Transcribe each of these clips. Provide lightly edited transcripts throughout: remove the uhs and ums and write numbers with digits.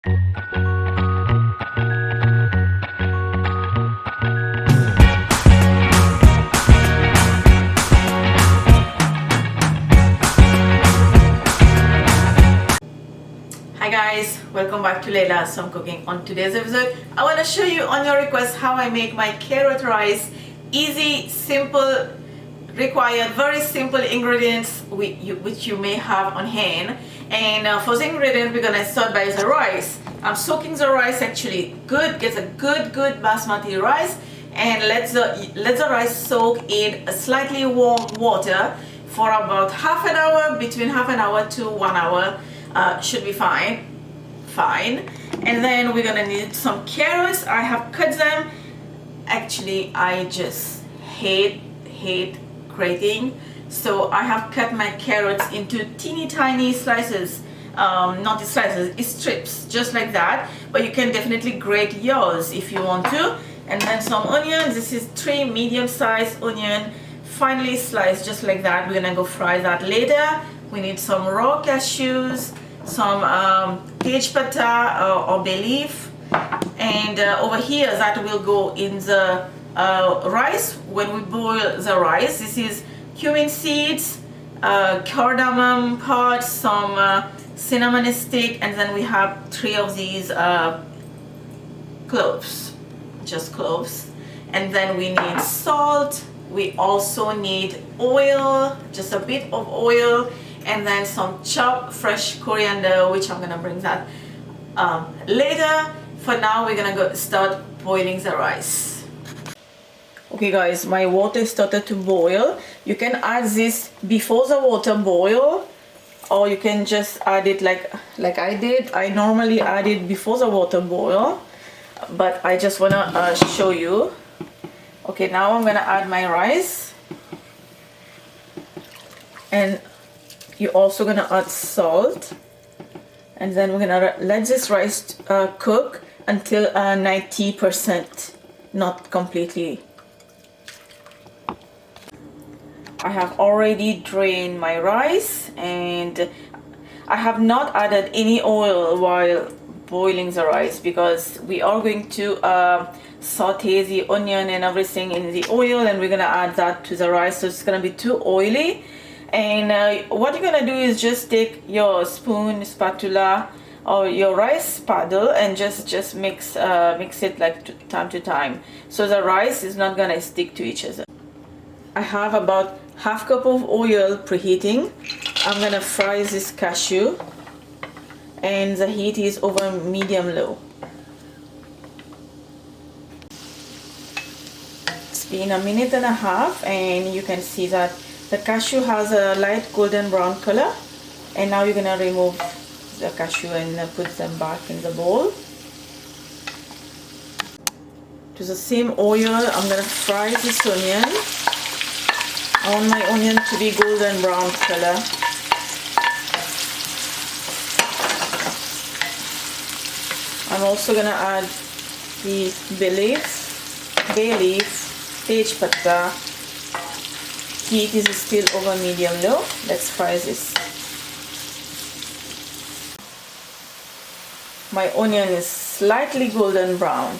Hi guys, welcome back to Laila Some Cooking. On today's episode, I want to show you on your request how I make my carrot rice. Easy, simple, required very simple ingredients which you may have on hand. And for the ingredients, we're gonna start by the rice. I'm soaking the rice actually good. Get a good basmati rice, and let the rice soak in a slightly warm water for about half an hour, between half an hour to 1 hour. Should be fine. And then we're gonna need some carrots. I have cut them. Actually, I just hate grating, so I have cut my carrots into teeny tiny slices. Not slices, it's strips, just like that. But you can definitely grate yours if you want to. And then some onions. This is 3 medium-sized onion, finely sliced, just like that. We're gonna go fry that later. We need some raw cashews, some tej pata or bay leaf, and over here that will go in the rice when we boil the rice. This is cumin seeds, cardamom pods, some cinnamon stick, and then we have 3 of these cloves, just cloves. And then we need salt. We also need oil, just a bit of oil, and then some chopped fresh coriander, which I'm gonna bring that later. For now, we're gonna start boiling the rice. Okay guys, my water started to boil. You can add this before the water boil, or you can just add it like I did. I normally add it before the water boil, but I just wanna show you. Okay, now I'm gonna add my rice, and you're also gonna add salt, and then we're gonna let this rice cook until 90%, not completely. I have already drained my rice, and I have not added any oil while boiling the rice because we are going to saute the onion and everything in the oil, and we're gonna add that to the rice, so it's gonna be too oily. And what you're gonna do is just take your spoon, spatula, or your rice paddle, and just mix it like time to time, so the rice is not gonna stick to each other. I have about half cup of oil preheating. I'm gonna fry this cashew, and the heat is over medium low. It's been a minute and a half, and you can see that the cashew has a light golden brown color. And now you're gonna remove the cashew and put them back in the bowl. To the same oil, I'm gonna fry this onion. I want my onion to be golden brown color. I'm also gonna add the bay leaf, tej pata. Heat is still over medium low. Let's fry this. My onion is slightly golden brown.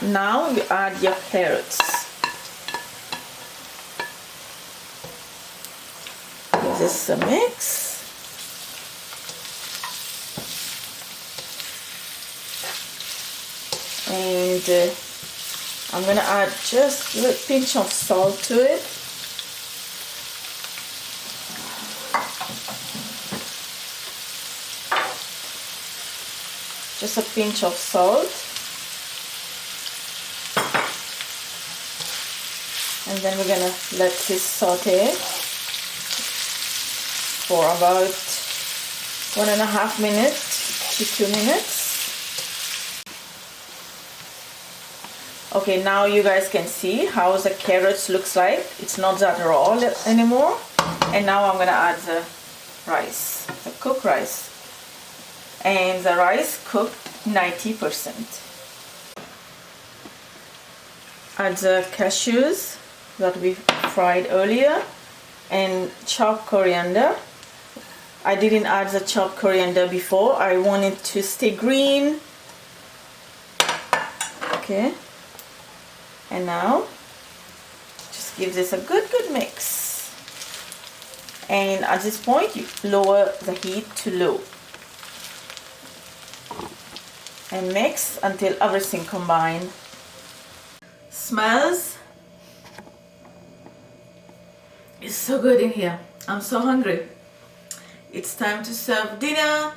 Now you add your carrots. Give this a mix. And I'm gonna add just a little pinch of salt to it. Just a pinch of salt, and then we're gonna let this saute for about 1.5 minutes to 2 minutes. Okay, now you guys can see how the carrots looks like. It's not that raw anymore. And now I'm gonna add the rice, the cooked rice. And the rice cooked 90%. Add the cashews that we fried earlier and chopped coriander. I didn't add the chopped coriander before. I want it to stay green. Okay, and now just give this a good mix, and at this point you lower the heat to low and mix until everything combined. Smells is so good in here. I'm so hungry. It's time to serve dinner,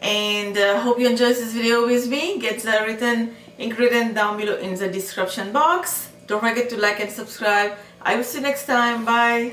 and hope you enjoyed this video with me. Get the written ingredient down below in the description box. Don't forget to like and subscribe. I will see you next time. Bye.